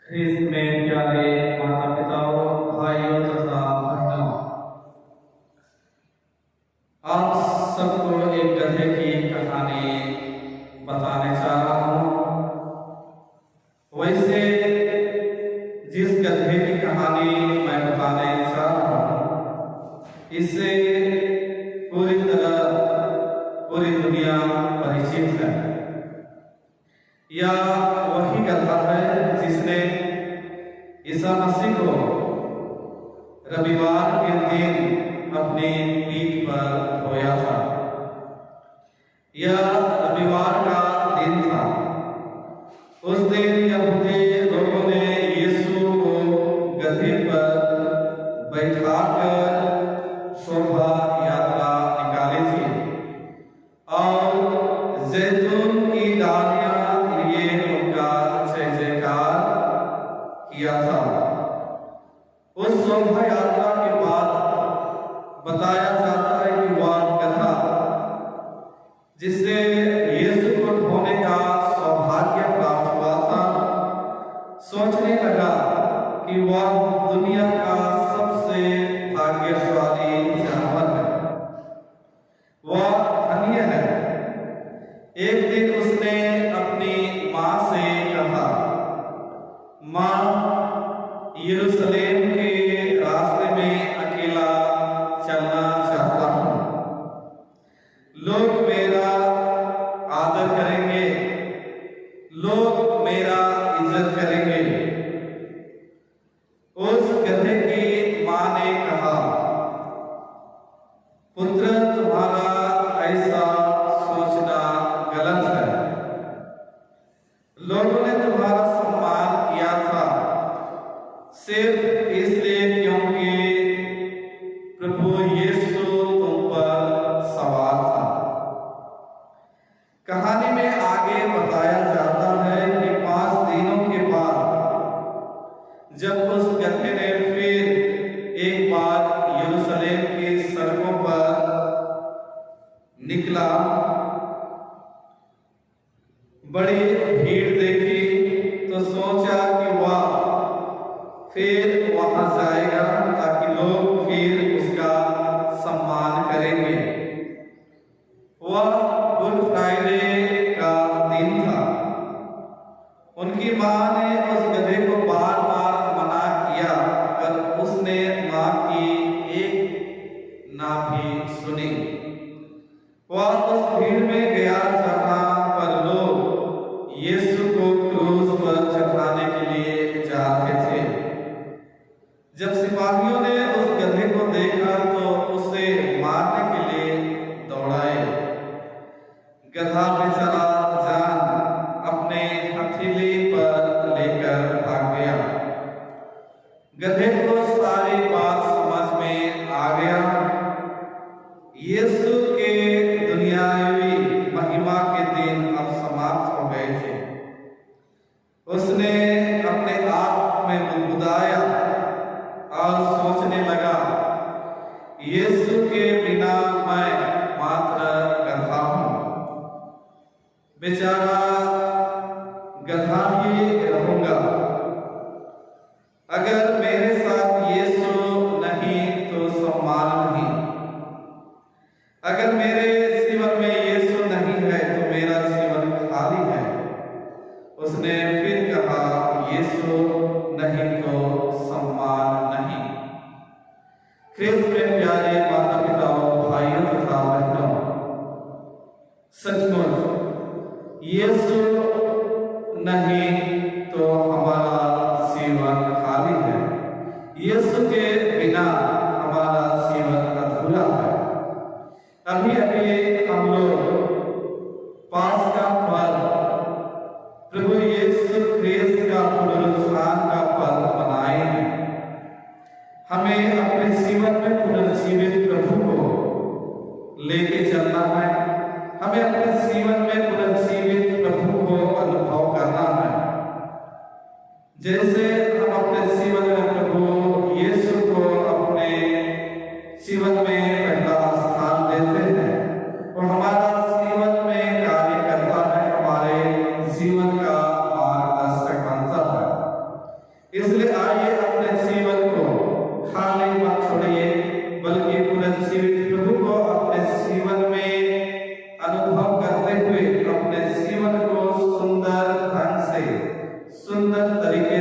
ख्रिस्त में प्यारे माता पिताओं, भाइयों तथा बहनों, आप सबको एक गधे की कहानी बताने चाह रहा हूँ। वैसे जिस गधे की कहानी मैं बताने चाह रहा हूँ, इससे पूरी दुनिया परिचित है। यह वही गधा है जिसने ईसा मसीह को रविवार के दिन अपनी पीठ पर ढोया था। यह रविवार का दिन था। उस दिन यहूदी लोगों ने यीशु को गधे पर बैठाकर शोभा यात्रा निकाली थी और जैतून की डालियां लिए उनका जय जयकार किया था। उस शोभा यात्रा के बाद बताया जाता है कि वह गधा जिससे यीशु को ढोने का सौभाग्य प्राप्त हुआ था, सोचने लगा कि वह दुनिया का सबसे भाग्यशाली जानवर है, वह धन्य है। एक दिन उसने अपनी माँ से कहा, माँ, यरूशलेम के रास्ते में अकेला चलना चाहता हूँ। लोग मेरा आदर करेंगे, लोग मेरा इज्जत करेंगे। उस गधे की माँ ने कहा, पुत्र, तुम्हारा ऐसा सोचना गलत है। लोगों ने तुम्हारा सम्मान किया था सिर्फ इसलिए क्योंकि प्रभु यीशु तुम पर सवार था। कहानी में आगे बताया जाता है कि 5 दिनों के बाद जब उस गधे ने फिर एक बार यरूशलेम की सड़कों पर निकला, बड़ी भीड़ देखी तो सोचा कि वह फिर वहां जाएगा ताकि लोग फिर उसका सम्मान करेंगे। वह गुड फ्राइडे का दिन था। उनकी माँ ने उस गधे को बार बार मना किया, पर उसने माँ की एक ना भी सुनी। वह उस भीड़ में गया जहाँ पर लोग यीशु को क्रूस पर चढ़ाने के लिए जा रहे थे। जब सिपाहियों ने उस गधे को देखा तो उसे मारने के लिए दौड़ाए। गधा बेचारा जान अपने हथेली पर लेकर भाग गया। गधे को सारी बात समझ में आ गया। यीशु के दुनियावी महिमा के दिन अब समाप्त हो गए थे। उसने अपने आप में बुदबुदाया और सोचने लगा, यीशु के बिना मैं मात्र गधा हूँ, बेचारा गधा ही रहूंगा। अगर मेरे साथ यीशु नहीं तो सम्मान नहीं। अगर मेरे जीवन में यीशु नहीं है तो मेरा जीवन खाली है। उसने फिर कहा, यीशु नहीं तो सम्मान नहीं। ख्रिस्त में प्यारे माता पिताओं, भाइयों तथा बहनों, सचमुच यीशु नहीं तो हमारा जीवन खाली है। यीशु के बिना हमारा जीवन अधूरा है। अभी अभी हम लोग पास्का पर्व, प्रभु यीशु ख्रिस्त का पुनरुत्थान का पर्व मनाए हैं। हमें अपने जीवन में पुनर्जीवित प्रभु को लेके चलना है। हमें अपने जीवन में पुनर्जीवित प्रभु को अनुभव करना है। जैसे हम अपने जीवन में प्रभु यीशु को अपने जीवन में पहला स्थान देते हैं, और हमारा जीवन में कार्य करता है, हमारे जीवन का मार्गदर्शक बनता है। सुंदर तरीके